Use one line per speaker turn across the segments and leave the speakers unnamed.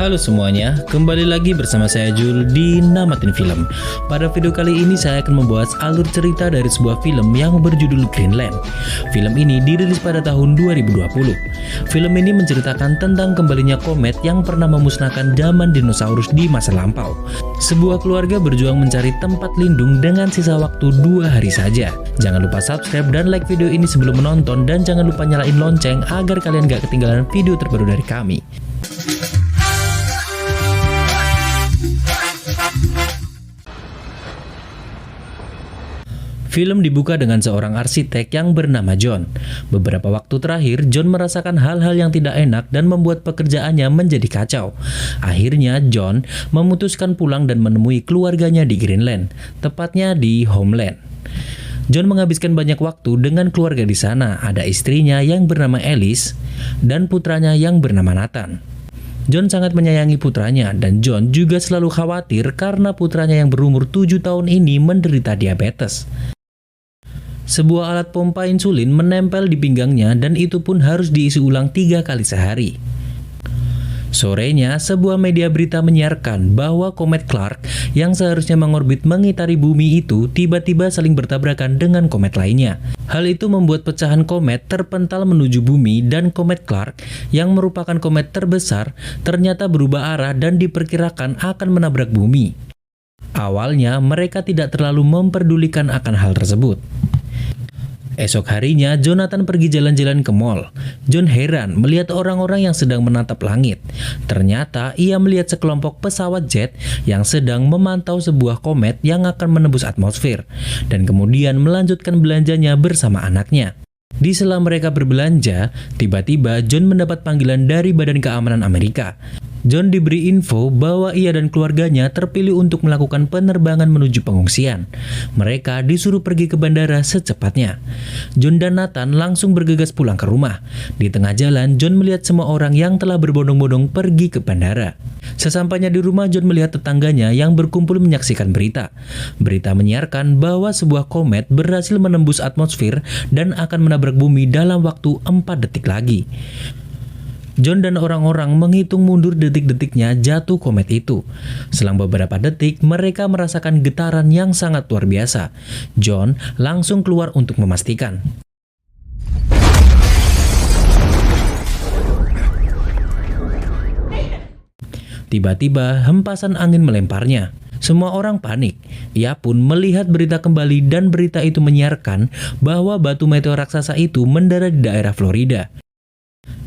Halo semuanya, kembali lagi bersama saya Jul di Namatin Film. Pada video kali ini saya akan membahas alur cerita dari sebuah film yang berjudul Greenland. Film ini dirilis pada tahun 2020. Film ini menceritakan tentang kembalinya komet yang pernah memusnahkan zaman dinosaurus di masa lampau. Sebuah keluarga berjuang mencari tempat lindung dengan sisa waktu 2 hari saja. Jangan lupa subscribe dan like video ini sebelum menonton, dan jangan lupa nyalain lonceng agar kalian gak ketinggalan video terbaru dari kami. Film dibuka dengan seorang arsitek yang bernama John. Beberapa waktu terakhir, John merasakan hal-hal yang tidak enak dan membuat pekerjaannya menjadi kacau. Akhirnya, John memutuskan pulang dan menemui keluarganya di Greenland, tepatnya di Homeland. John menghabiskan banyak waktu dengan keluarga di sana. Ada istrinya yang bernama Alice dan putranya yang bernama Nathan. John sangat menyayangi putranya, dan John juga selalu khawatir karena putranya yang berumur 7 tahun ini menderita diabetes. Sebuah alat pompa insulin menempel di pinggangnya, dan itu pun harus diisi ulang 3 kali sehari. Sorenya, sebuah media berita menyiarkan bahwa komet Clark yang seharusnya mengorbit mengitari bumi itu tiba-tiba saling bertabrakan dengan komet lainnya. Hal itu membuat pecahan komet terpental menuju bumi, dan komet Clark yang merupakan komet terbesar ternyata berubah arah dan diperkirakan akan menabrak bumi. Awalnya mereka tidak terlalu memperdulikan akan hal tersebut. Esok harinya, Jonathan pergi jalan-jalan ke mall. John heran melihat orang-orang yang sedang menatap langit. Ternyata ia melihat sekelompok pesawat jet yang sedang memantau sebuah komet yang akan menembus atmosfer, dan kemudian melanjutkan belanjanya bersama anaknya. Di sela mereka berbelanja, tiba-tiba John mendapat panggilan dari Badan Keamanan Amerika. John diberi info bahwa ia dan keluarganya terpilih untuk melakukan penerbangan menuju pengungsian. Mereka disuruh pergi ke bandara secepatnya. John dan Nathan langsung bergegas pulang ke rumah. Di tengah jalan, John melihat semua orang yang telah berbondong-bondong pergi ke bandara. Sesampainya di rumah, John melihat tetangganya yang berkumpul menyaksikan berita. Berita menyiarkan bahwa sebuah komet berhasil menembus atmosfer dan akan menabrak bumi dalam waktu 4 detik lagi. John dan orang-orang menghitung mundur detik-detiknya jatuh komet itu. Selang beberapa detik, mereka merasakan getaran yang sangat luar biasa. John langsung keluar untuk memastikan. Tiba-tiba, hempasan angin melemparnya. Semua orang panik. Ia pun melihat berita kembali, dan berita itu menyiarkan bahwa batu meteor raksasa itu mendarat di daerah Florida.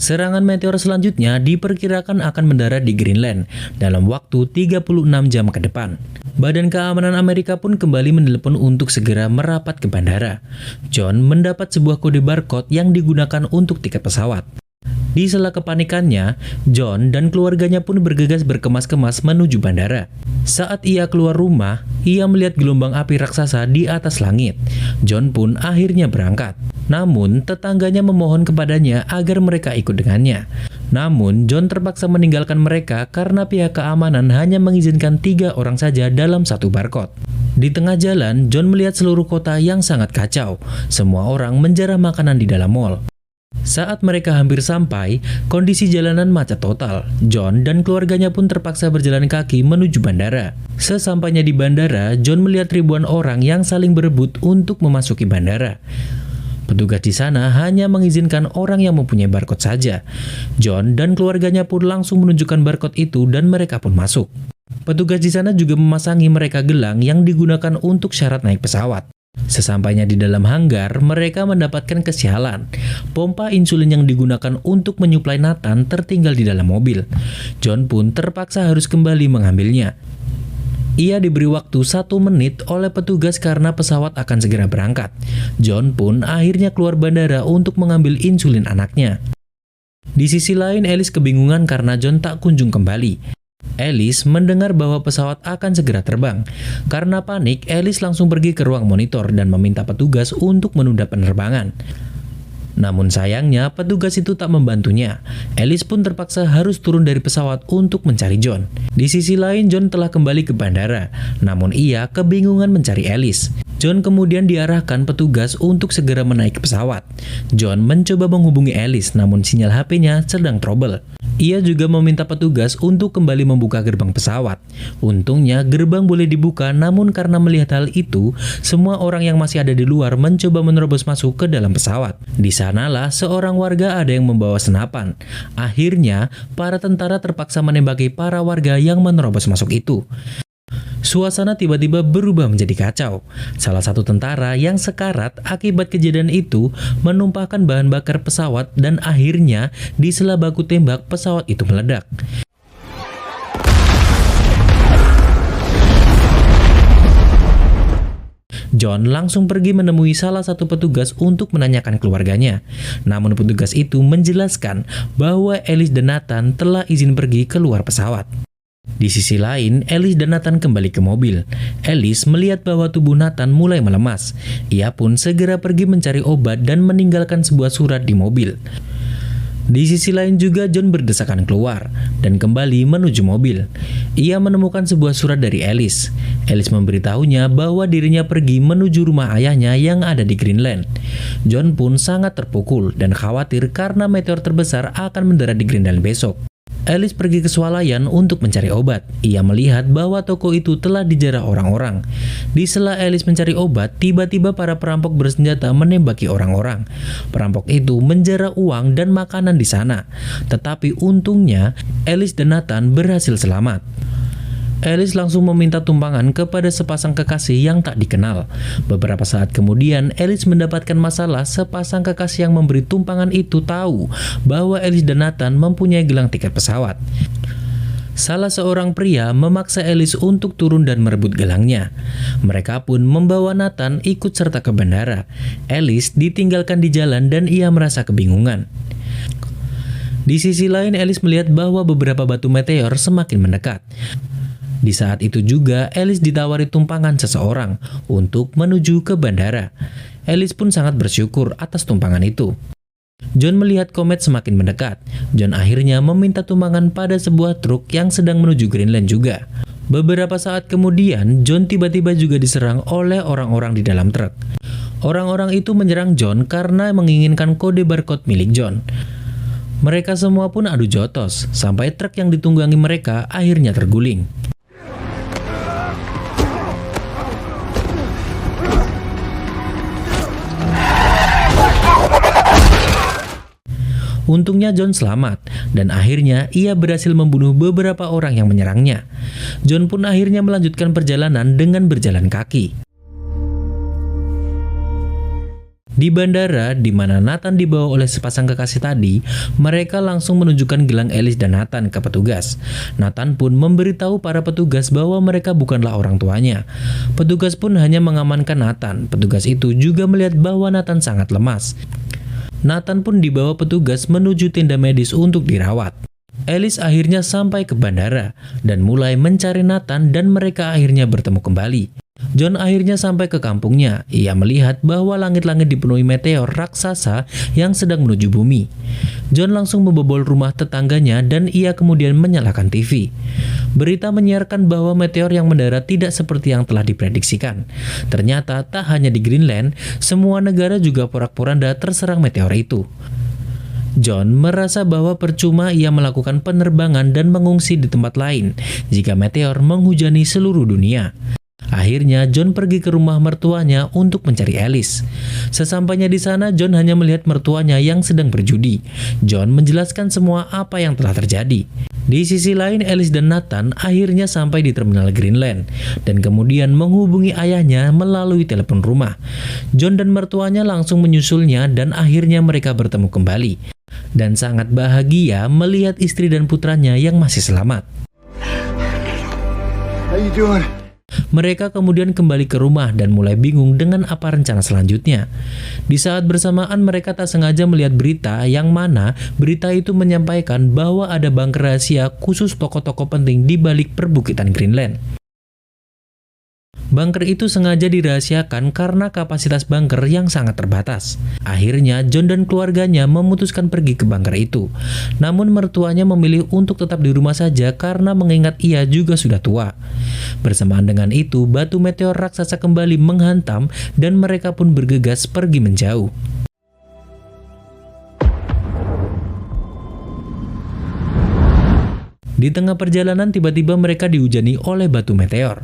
Serangan meteor selanjutnya diperkirakan akan mendarat di Greenland dalam waktu 36 jam ke depan. Badan Keamanan Amerika pun kembali menelpon untuk segera merapat ke bandara. John mendapat sebuah kode barcode yang digunakan untuk tiket pesawat. Di sela kepanikannya, John dan keluarganya pun bergegas berkemas-kemas menuju bandara. Saat ia keluar rumah, ia melihat gelombang api raksasa di atas langit. John pun akhirnya berangkat. Namun, tetangganya memohon kepadanya agar mereka ikut dengannya. Namun, John terpaksa meninggalkan mereka karena pihak keamanan hanya mengizinkan 3 orang saja dalam satu barcode. Di tengah jalan, John melihat seluruh kota yang sangat kacau. Semua orang menjarah makanan di dalam mall. Saat mereka hampir sampai, kondisi jalanan macet total. John dan keluarganya pun terpaksa berjalan kaki menuju bandara. Sesampainya di bandara, John melihat ribuan orang yang saling berebut untuk memasuki bandara. Petugas di sana hanya mengizinkan orang yang mempunyai barcode saja. John dan keluarganya pun langsung menunjukkan barcode itu, dan mereka pun masuk. Petugas di sana juga memasangi mereka gelang yang digunakan untuk syarat naik pesawat. Sesampainya di dalam hanggar, mereka mendapatkan kesialan. Pompa insulin yang digunakan untuk menyuplai Nathan tertinggal di dalam mobil. John pun terpaksa harus kembali mengambilnya. Ia diberi waktu 1 menit oleh petugas karena pesawat akan segera berangkat. John pun akhirnya keluar bandara untuk mengambil insulin anaknya. Di sisi lain, Alice kebingungan karena John tak kunjung kembali. Alice mendengar bahwa pesawat akan segera terbang. Karena panik, Alice langsung pergi ke ruang monitor dan meminta petugas untuk menunda penerbangan. Namun sayangnya, petugas itu tak membantunya. Alice pun terpaksa harus turun dari pesawat untuk mencari John. Di sisi lain, John telah kembali ke bandara. Namun ia kebingungan mencari Alice. John kemudian diarahkan petugas untuk segera menaiki pesawat. John mencoba menghubungi Alice, namun sinyal HP-nya sedang trouble. Ia juga meminta petugas untuk kembali membuka gerbang pesawat. Untungnya gerbang boleh dibuka, namun karena melihat hal itu, semua orang yang masih ada di luar mencoba menerobos masuk ke dalam pesawat. Di sanalah seorang warga ada yang membawa senapan. Akhirnya, para tentara terpaksa menembaki para warga yang menerobos masuk itu. Suasana tiba-tiba berubah menjadi kacau. Salah satu tentara yang sekarat akibat kejadian itu menumpahkan bahan bakar pesawat dan akhirnya di sela baku tembak pesawat itu meledak. John langsung pergi menemui salah satu petugas untuk menanyakan keluarganya. Namun petugas itu menjelaskan bahwa Alice dan Nathan telah izin pergi keluar pesawat. Di sisi lain, Alice dan Nathan kembali ke mobil. Alice melihat bahwa tubuh Nathan mulai melemas. Ia pun segera pergi mencari obat dan meninggalkan sebuah surat di mobil. Di sisi lain juga John berdesakan keluar dan kembali menuju mobil. Ia menemukan sebuah surat dari Alice. Alice memberitahunya bahwa dirinya pergi menuju rumah ayahnya yang ada di Greenland. John pun sangat terpukul dan khawatir karena meteor terbesar akan mendarat di Greenland besok. Alice pergi ke swalayan untuk mencari obat. Ia melihat bahwa toko itu telah dijarah orang-orang. Di sela Alice mencari obat, tiba-tiba para perampok bersenjata menembaki orang-orang. Perampok itu menjarah uang dan makanan di sana. Tetapi untungnya, Alice dan Nathan berhasil selamat. Alice langsung meminta tumpangan kepada sepasang kekasih yang tak dikenal. Beberapa saat kemudian, Alice mendapatkan masalah. Sepasang kekasih yang memberi tumpangan itu tahu bahwa Alice dan Nathan mempunyai gelang tiket pesawat. Salah seorang pria memaksa Alice untuk turun dan merebut gelangnya. Mereka pun membawa Nathan ikut serta ke bandara. Alice ditinggalkan di jalan dan ia merasa kebingungan. Di sisi lain, Alice melihat bahwa beberapa batu meteor semakin mendekat. Di saat itu juga Alice ditawari tumpangan seseorang untuk menuju ke bandara. Alice pun sangat bersyukur atas tumpangan itu. John melihat komet semakin mendekat. John akhirnya meminta tumpangan pada sebuah truk yang sedang menuju Greenland juga. Beberapa saat kemudian, John tiba-tiba juga diserang oleh orang-orang di dalam truk. Orang-orang itu menyerang John karena menginginkan kode barcode milik John. Mereka semua pun adu jotos, sampai truk yang ditunggangi mereka akhirnya terguling. Untungnya John selamat, dan akhirnya ia berhasil membunuh beberapa orang yang menyerangnya. John pun akhirnya melanjutkan perjalanan dengan berjalan kaki. Di bandara, di mana Nathan dibawa oleh sepasang kekasih tadi, mereka langsung menunjukkan gelang Alice dan Nathan ke petugas. Nathan pun memberitahu para petugas bahwa mereka bukanlah orang tuanya. Petugas pun hanya mengamankan Nathan. Petugas itu juga melihat bahwa Nathan sangat lemas. Nathan pun dibawa petugas menuju tenda medis untuk dirawat. Alice akhirnya sampai ke bandara dan mulai mencari Nathan dan mereka akhirnya bertemu kembali. John akhirnya sampai ke kampungnya. Ia melihat bahwa langit-langit dipenuhi meteor raksasa yang sedang menuju bumi. John langsung membobol rumah tetangganya dan ia kemudian menyalakan TV. Berita menyiarkan bahwa meteor yang mendarat tidak seperti yang telah diprediksikan. Ternyata tak hanya di Greenland, semua negara juga porak-poranda terserang meteor itu. John merasa bahwa percuma ia melakukan penerbangan dan mengungsi di tempat lain jika meteor menghujani seluruh dunia. Akhirnya John pergi ke rumah mertuanya untuk mencari Alice. Sesampainya di sana, John hanya melihat mertuanya yang sedang berjudi. John menjelaskan semua apa yang telah terjadi. Di sisi lain, Alice dan Nathan akhirnya sampai di terminal Greenland dan kemudian menghubungi ayahnya melalui telepon rumah. John dan mertuanya langsung menyusulnya dan akhirnya mereka bertemu kembali dan sangat bahagia melihat istri dan putranya yang masih selamat.
How you doing?
Mereka kemudian kembali ke rumah dan mulai bingung dengan apa rencana selanjutnya. Di saat bersamaan mereka tak sengaja melihat berita yang mana berita itu menyampaikan bahwa ada bunker rahasia khusus tokoh-tokoh penting di balik perbukitan Greenland. Bunker itu sengaja dirahasiakan karena kapasitas bunker yang sangat terbatas. Akhirnya, John dan keluarganya memutuskan pergi ke bunker itu. Namun mertuanya memilih untuk tetap di rumah saja karena mengingat ia juga sudah tua. Bersamaan dengan itu, batu meteor raksasa kembali menghantam dan mereka pun bergegas pergi menjauh. Di tengah perjalanan tiba-tiba mereka dihujani oleh batu meteor.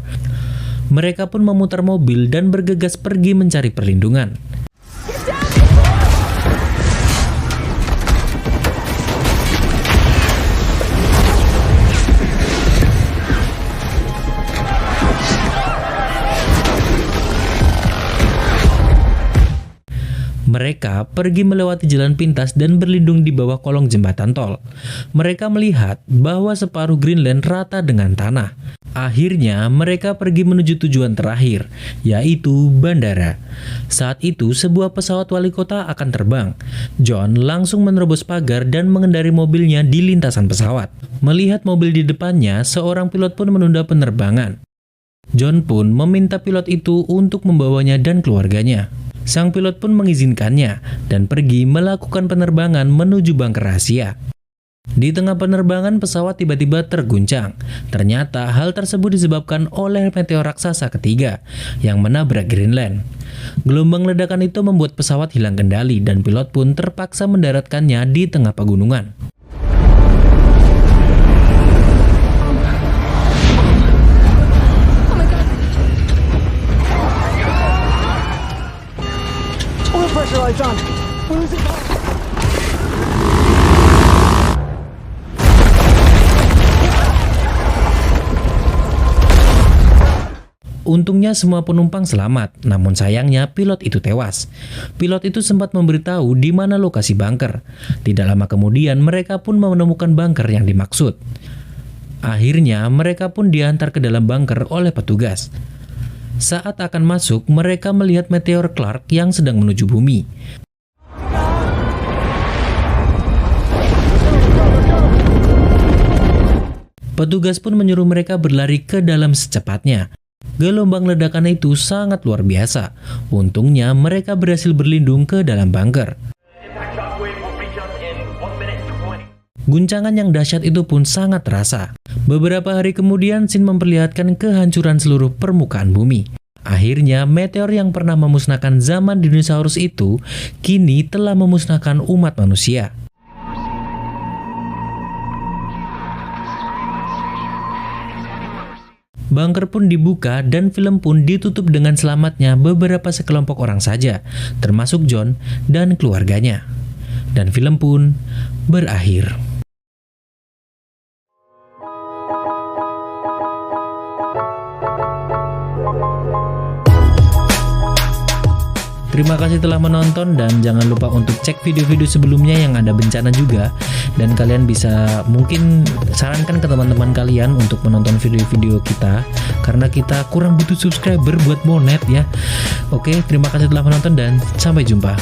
Mereka pun memutar mobil dan bergegas pergi mencari perlindungan. Mereka pergi melewati jalan pintas dan berlindung di bawah kolong jembatan tol. Mereka melihat bahwa separuh Greenland rata dengan tanah. Akhirnya mereka pergi menuju tujuan terakhir, yaitu bandara. Saat itu sebuah pesawat wali kota akan terbang. John langsung menerobos pagar dan mengendari mobilnya di lintasan pesawat. Melihat mobil di depannya, seorang pilot pun menunda penerbangan. John pun meminta pilot itu untuk membawanya dan keluarganya. Sang pilot pun mengizinkannya dan pergi melakukan penerbangan menuju bunker rahasia. Di tengah penerbangan, pesawat tiba-tiba terguncang. Ternyata hal tersebut disebabkan oleh meteor raksasa ketiga yang menabrak Greenland. Gelombang ledakan itu membuat pesawat hilang kendali dan pilot pun terpaksa mendaratkannya di tengah pegunungan. Untungnya semua penumpang selamat, namun sayangnya pilot itu tewas. Pilot itu sempat memberitahu di mana lokasi bunker. Tidak lama kemudian mereka pun menemukan bunker yang dimaksud. Akhirnya mereka pun diantar ke dalam bunker oleh petugas. Saat akan masuk, mereka melihat meteor Clark yang sedang menuju bumi. Petugas pun menyuruh mereka berlari ke dalam secepatnya. Gelombang ledakan itu sangat luar biasa. Untungnya mereka berhasil berlindung ke dalam bunker. Guncangan yang dahsyat itu pun sangat terasa. Beberapa hari kemudian Sin memperlihatkan kehancuran seluruh permukaan bumi. Akhirnya meteor yang pernah memusnahkan zaman dinosaurus itu kini telah memusnahkan umat manusia. Bunker pun dibuka dan film pun ditutup dengan selamatnya beberapa sekelompok orang saja, termasuk John dan keluarganya. Dan film pun berakhir. Terima kasih telah menonton dan jangan lupa untuk cek video-video sebelumnya yang ada bencana juga. Dan kalian bisa mungkin sarankan ke teman-teman kalian untuk menonton video-video kita karena kita kurang butuh subscriber buat Monet ya. Oke, terima kasih telah menonton dan sampai jumpa.